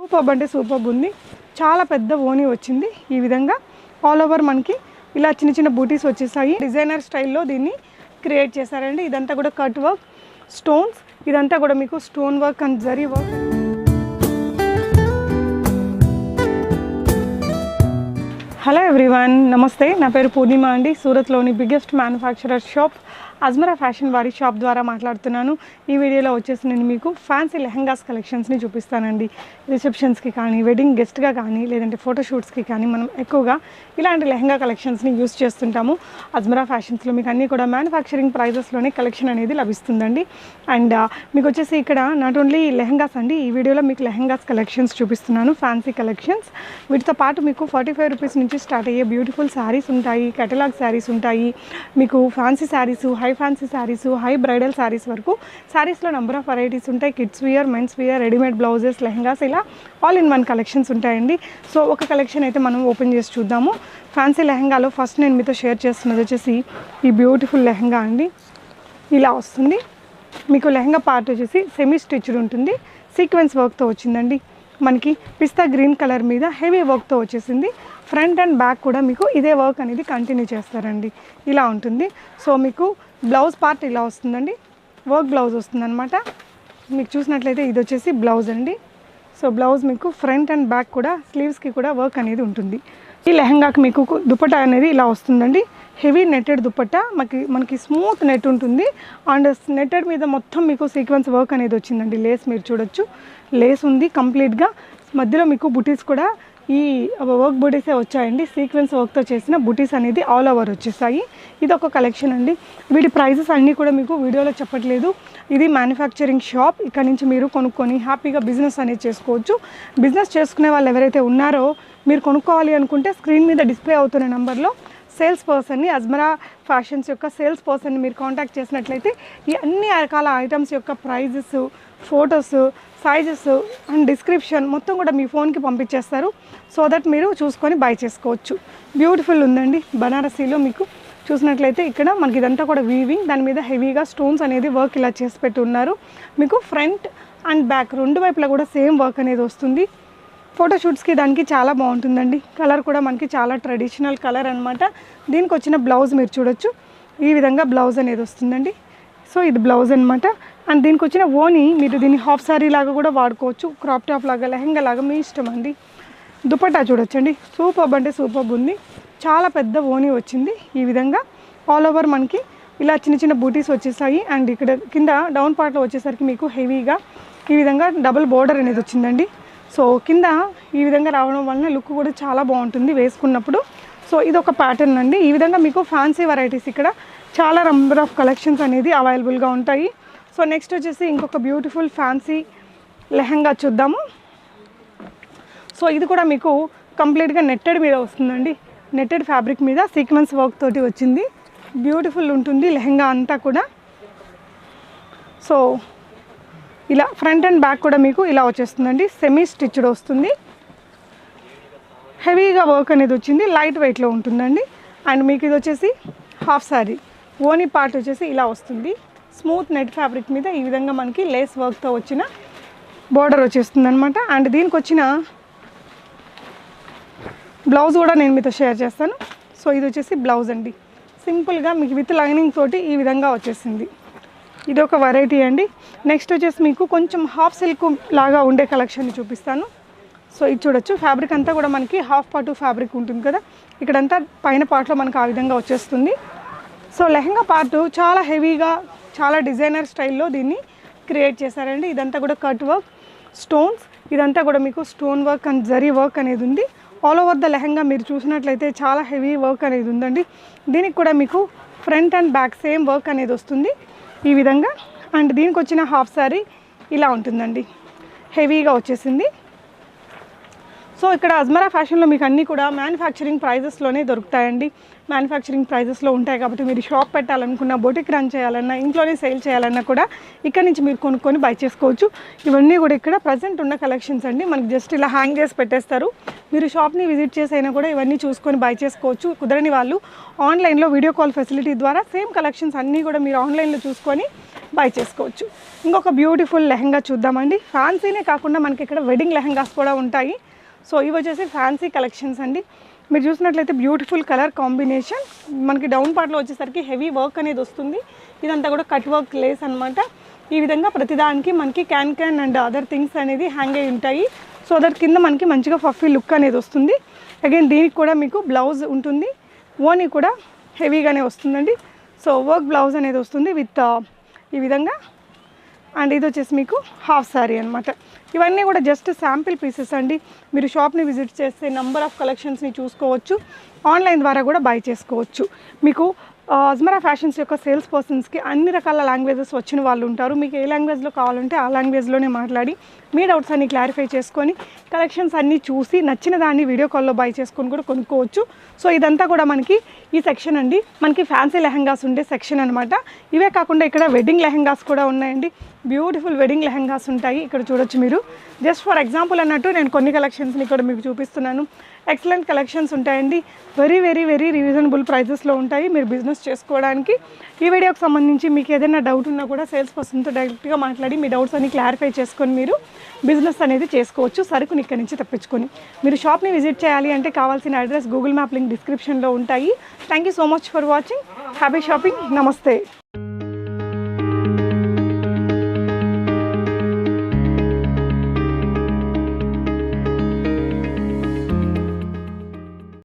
Superb అంటే superb ఉంది. చాలా పెద్ద ఓనీ వచ్చింది. ఈ విధంగా ఆల్ ఓవర్ మనకి ఇలా చిన్న చిన్న బూటీస్ వచ్చేసాయి. డిజైనర్ స్టైల్లో దీన్ని క్రియేట్ చేశారండి. ఇదంతా కూడా కట్ వర్క్, స్టోన్స్, ఇదంతా కూడా మీకు stone work and zari work. Hello everyone, నమస్తే. నా పేరు పూర్ణిమ అండి. సూరత్లోని biggest manufacturer shop Ajmera fashion వారి షాప్ ద్వారా మాట్లాడుతున్నాను. ఈ వీడియోలో వచ్చేసి నేను మీకు ఫ్యాన్సీ లెహంగాస్ కలెక్షన్స్ని చూపిస్తానండి. రిసెప్షన్స్కి కానీ, వెడ్డింగ్ గెస్ట్గా కానీ, లేదంటే ఫోటోషూట్స్కి కానీ మనం ఎక్కువగా ఇలాంటి లెహంగా కలెక్షన్స్ని యూస్ చేస్తుంటాము. అజ్మరా ఫ్యాషన్స్లో మీకు అన్నీ కూడా మ్యానుఫ్యాక్చరింగ్ ప్రైజెస్లోనే కలెక్షన్ అనేది లభిస్తుందండి. అండ్ మీకు వచ్చేసి ఇక్కడ నాట్ ఓన్లీ లెహంగాస్ అండి, ఈ వీడియోలో మీకు లెహంగాస్ కలెక్షన్స్ చూపిస్తున్నాను, ఫ్యాన్సీ కలెక్షన్స్. వీటితో పాటు మీకు 45 రూపీస్ నుంచి స్టార్ట్ అయ్యే బ్యూటిఫుల్ శారీస్ ఉంటాయి, కేటలాగ్ శారీస్ ఉంటాయి, మీకు fancy saris, high fancy saris, high bridal saris వరకు శారీస్లో నెంబర్ ఆఫ్ వెరైటీస్ ఉంటాయి. Kids wear, men's wear, readymade blouses, lehengas, ఇలా ఆల్ ఇన్ వన్ కలెక్షన్స్ ఉంటాయండి. సో ఒక కలెక్షన్ అయితే మనం ఓపెన్ చేసి చూద్దాము. ఫ్యాన్సీ లెహంగాలో ఫస్ట్ నేను మీతో షేర్ చేస్తున్నది వచ్చేసి ఈ బ్యూటిఫుల్ లెహంగా అండి. ఇలా వస్తుంది మీకు. లెహంగా పార్ట్ వచ్చేసి సెమీ స్టిచ్డ్ ఉంటుంది, సీక్వెన్స్ వర్క్తో వచ్చిందండి. మనకి పిస్తా గ్రీన్ కలర్ మీద హెవీ వర్క్తో వచ్చేసింది. ఫ్రంట్ అండ్ బ్యాక్ కూడా మీకు ఇదే వర్క్ అనేది కంటిన్యూ చేస్తారండి. ఇలా ఉంటుంది. సో మీకు బ్లౌజ్ పార్ట్ ఇలా వస్తుందండి, వర్క్ బ్లౌజ్ వస్తుందన్నమాట. మీకు చూసినట్లయితే ఇది వచ్చేసి బ్లౌజ్ అండి. సో బ్లౌజ్ మీకు ఫ్రంట్ అండ్ బ్యాక్ కూడా స్లీవ్స్కి కూడా వర్క్ అనేది ఉంటుంది. ఈ లెహంగాకి మీకు దుపట్టా అనేది ఇలా వస్తుందండి. హెవీ నెట్టెడ్ దుపట్టా, మనకి స్మూత్ నెట్ ఉంటుంది. అండ్ నెట్టెడ్ మీద మొత్తం మీకు సీక్వెన్స్ వర్క్ అనేది వచ్చిందండి. లేస్ మీరు చూడొచ్చు, లేస్ ఉంది కంప్లీట్గా. మధ్యలో మీకు బుటీస్ కూడా ఈ వర్క్ బుటీసే వచ్చాయండి. సీక్వెన్స్ వర్క్తో చేసిన బుటీస్ అనేది ఆల్ ఓవర్ వచ్చేసాయి. ఇది ఒక కలెక్షన్ అండి. వీటి ప్రైజెస్ అన్నీ కూడా మీకు వీడియోలో చెప్పట్లేదు. ఇది మ్యానుఫ్యాక్చరింగ్ షాప్. ఇక్కడ నుంచి మీరు కొనుక్కొని హ్యాపీగా బిజినెస్ అనేది చేసుకోవచ్చు. బిజినెస్ చేసుకునే వాళ్ళు ఎవరైతే ఉన్నారో, మీరు కొనుక్కోవాలి అనుకుంటే స్క్రీన్ మీద డిస్ప్లే అవుతున్న నెంబర్లో సేల్స్ పర్సన్ని, అజ్మరా ఫ్యాషన్స్ యొక్క సేల్స్ పర్సన్ని మీరు కాంటాక్ట్ చేసినట్లయితే ఈ అన్ని రకాల ఐటమ్స్ యొక్క prices, photos, sizes and description మొత్తం కూడా మీ ఫోన్కి పంపించేస్తారు. సో దట్ మీరు చూసుకొని బై చేసుకోవచ్చు. బ్యూటిఫుల్ ఉందండి. బనారసీలో మీకు చూసినట్లయితే ఇక్కడ మనకి ఇదంతా కూడా వీవింగ్, దాని మీద హెవీగా స్టోన్స్ అనేది వర్క్ ఇలా చేసి పెట్టి ఉన్నారు. మీకు ఫ్రంట్ అండ్ బ్యాక్ రెండు వైపులా కూడా సేమ్ వర్క్ అనేది వస్తుంది. ఫోటోషూట్స్కి దానికి చాలా బాగుంటుందండి. కలర్ కూడా మనకి చాలా ట్రెడిషనల్ కలర్ అనమాట. దీనికి వచ్చిన బ్లౌజ్ మీరు చూడొచ్చు, ఈ విధంగా బ్లౌజ్ అనేది వస్తుందండి. సో ఇది బ్లౌజ్ అనమాట. అండ్ దీనికి వచ్చిన ఓని మీరు దీన్ని హాఫ్ సారీ లాగా కూడా వాడుకోవచ్చు, క్రాప్ టాప్ లాగా, లెహంగా లాగా, మీ ఇష్టం అండి. దుపట్టా చూడొచ్చండి, సూపర్బ్ అంటే సూపర్బ్ ఉంది. చాలా పెద్ద ఓని వచ్చింది. ఈ విధంగా ఆల్ ఓవర్ మనకి ఇలా చిన్న చిన్న బూటీస్ వచ్చేసాయి. అండ్ ఇక్కడ కింద డౌన్ పార్ట్లో వచ్చేసరికి మీకు హెవీగా ఈ విధంగా డబుల్ బోర్డర్ అనేది వచ్చిందండి. సో కింద ఈ విధంగా రావడం వలన లుక్ కూడా చాలా బాగుంటుంది వేసుకున్నప్పుడు. సో ఇది ఒక ప్యాటర్న్ అండి. ఈ విధంగా మీకు ఫ్యాన్సీ వెరైటీస్ ఇక్కడ చాలా నెంబర్ ఆఫ్ కలెక్షన్స్ అనేది అవైలబుల్గా ఉంటాయి. సో నెక్స్ట్ వచ్చేసి ఇంకొక బ్యూటిఫుల్ ఫ్యాన్సీ లెహంగా చూద్దాము. సో ఇది కూడా మీకు కంప్లీట్గా నెట్టెడ్ మీద వస్తుందండి. నెట్టెడ్ ఫ్యాబ్రిక్ మీద సీక్వెన్స్ వర్క్ తోటి వచ్చింది. బ్యూటిఫుల్ ఉంటుంది లెహంగా అంతా కూడా. సో ఇలా ఫ్రంట్ అండ్ బ్యాక్ కూడా మీకు ఇలా వచ్చేస్తుందండి. సెమీ స్టిచ్డ్ వస్తుంది, హెవీగా వర్క్ అనేది వచ్చింది, లైట్ వెయిట్లో ఉంటుందండి. అండ్ మీకు ఇది వచ్చేసి హాఫ్ సారీ, ఓనీ పార్ట్ వచ్చేసి ఇలా వస్తుంది. స్మూత్ నెట్ ఫ్యాబ్రిక్ మీద ఈ విధంగా మనకి లేస్ వర్క్తో వచ్చిన బోర్డర్ వచ్చేస్తుంది అనమాట. అండ్ దీనికి వచ్చిన బ్లౌజ్ కూడా నేను మీతో షేర్ చేస్తాను. సో ఇది వచ్చేసి బ్లౌజ్ అండి. సింపుల్గా మీకు విత్ లైనింగ్ తోటి ఈ విధంగా వచ్చేసింది. ఇది ఒక వెరైటీ అండి. నెక్స్ట్ వచ్చేసి మీకు కొంచెం హాఫ్ సిల్క్ లాగా ఉండే కలెక్షన్ని చూపిస్తాను. సో ఇది చూడొచ్చు, ఫ్యాబ్రిక్ అంతా కూడా మనకి హాఫ్ పార్ట్ ఫ్యాబ్రిక్ ఉంటుంది కదా, ఇక్కడంతా పైన పార్ట్లో మనకు ఆ విధంగా వచ్చేస్తుంది. సో లెహంగా పార్ట్ చాలా హెవీగా, చాలా డిజైనర్ స్టైల్లో దీన్ని క్రియేట్ చేశారండి. ఇదంతా కూడా కట్ వర్క్, స్టోన్స్, ఇదంతా కూడా మీకు stone work and zari work అనేది ఉంది. ఆల్ ఓవర్ ద లెహంగా మీరు చూసినట్లయితే చాలా హెవీ వర్క్ అనేది ఉందండి. దీనికి కూడా మీకు front and back same work అనేది వస్తుంది ఈ విధంగా. అండ్ దీనికి వచ్చిన హాఫ్ సారీ ఇలా ఉంటుందండి, హెవీగా వచ్చేసింది. సో ఇక్కడ అజ్మరా ఫ్యాషన్లో మీకు అన్నీ కూడా మ్యానుఫ్యాక్చరింగ్ ప్రైజెస్లోనే దొరుకుతాయండి. మ్యానుఫ్యాక్చరింగ్ ప్రైజెస్లో ఉంటాయి కాబట్టి మీరు షాప్ పెట్టాలనుకున్నా, బొటిక్ రన్ చేయాలన్నా, ఇంట్లోనే సేల్ చేయాలన్నా కూడా ఇక్కడ నుంచి మీరు కొనుక్కొని బై చేసుకోవచ్చు. ఇవన్నీ కూడా ఇక్కడ ప్రజెంట్ ఉన్న కలెక్షన్స్ అండి. మనకి జస్ట్ ఇలా హ్యాంగ్ చేసి పెట్టేస్తారు. మీరు షాప్ని విజిట్ చేసి అయినా కూడా ఇవన్నీ చూసుకొని బై చేసుకోవచ్చు. కుదరని వాళ్ళు ఆన్లైన్లో వీడియో కాల్ ఫెసిలిటీ ద్వారా సేమ్ కలెక్షన్స్ అన్నీ కూడా మీరు ఆన్లైన్లో చూసుకొని బై చేసుకోవచ్చు. ఇంకొక బ్యూటిఫుల్ లెహంగా చూద్దామండి. ఫ్యాన్సీనే కాకుండా మనకి ఇక్కడ వెడ్డింగ్ లెహంగాస్ కూడా ఉంటాయి. సో ఇవి వచ్చేసి ఫ్యాన్సీ కలెక్షన్స్ అండి. మీరు చూసినట్లయితే బ్యూటిఫుల్ కలర్ కాంబినేషన్, మనకి డౌన్ పార్ట్లో వచ్చేసరికి హెవీ వర్క్ అనేది వస్తుంది. ఇదంతా కూడా కట్ వర్క్ లేస్ అనమాట. ఈ విధంగా ప్రతిదానికి మనకి క్యాన్ అండ్ అదర్ థింగ్స్ అనేది హ్యాంగ్ అయి ఉంటాయి. సో దట్ కింద మనకి మంచిగా ఫఫీ లుక్ అనేది వస్తుంది. అగైన్ దీనికి కూడా మీకు బ్లౌజ్ ఉంటుంది, ఓనీ కూడా హెవీగానే వస్తుందండి. సో వర్క్ బ్లౌజ్ అనేది వస్తుంది విత్ ఈ విధంగా. అండ్ ఇది వచ్చేసి మీకు హాఫ్ శారీ అనమాట. ఇవన్నీ కూడా జస్ట్ శాంపిల్ పీసెస్ అండి. మీరు షాప్ని విజిట్ చేస్తే నెంబర్ ఆఫ్ కలెక్షన్స్ని చూసుకోవచ్చు, ఆన్లైన్ ద్వారా కూడా బై చేసుకోవచ్చు. మీకు అజ్మరా ఫ్యాషన్స్ యొక్క సేల్స్ పర్సన్స్కి అన్ని రకాల లాంగ్వేజెస్ వచ్చిన వాళ్ళు ఉంటారు. మీకు ఏ లాంగ్వేజ్లో కావాలంటే ఆ లాంగ్వేజ్లోనే మాట్లాడి మీ డౌట్స్ అన్ని క్లారిఫై చేసుకొని కలెక్షన్స్ అన్నీ చూసి నచ్చిన దాన్ని వీడియో కాల్లో బై చేసుకొని కూడా కొనుక్కోవచ్చు. సో ఇదంతా కూడా మనకి ఈ సెక్షన్ అండి, మనకి ఫ్యాన్సీ లెహంగాస్ ఉండే సెక్షన్ అనమాట. ఇవే కాకుండా ఇక్కడ వెడ్డింగ్ లెహంగాస్ కూడా ఉన్నాయండి. బ్యూటిఫుల్ వెడ్డింగ్ లెహంగాస్ ఉంటాయి. ఇక్కడ చూడొచ్చు మీరు. జస్ట్ ఫర్ ఎగ్జాంపుల్ అన్నట్టు నేను కొన్ని కలెక్షన్స్ని ఇక్కడ మీకు చూపిస్తున్నాను. ఎక్సలెంట్ కలెక్షన్స్ ఉంటాయండి. వెరీ వెరీ వెరీ రీజనబుల్ ప్రైజెస్లో ఉంటాయి మీరు బిజినెస్ చేసుకోవడానికి. ఈ వీడియోకి సంబంధించి మీకు ఏదైనా డౌట్ ఉన్నా కూడా సేల్స్ పర్సన్తో డైరెక్ట్గా మాట్లాడి మీ డౌట్స్ అన్ని క్లారిఫై చేసుకొని మీరు బిజినెస్ అనేది చేసుకోవచ్చు, సరుకుని ఇక్కడి నుంచి తెప్పించుకొని. మీరు షాప్ని విజిట్ చేయాలి అంటే కావాల్సిన అడ్రస్, గూగుల్ మ్యాప్ లింక్ డిస్క్రిప్షన్లో ఉంటాయి. Thank you so much for watching. Happy shopping. నమస్తే.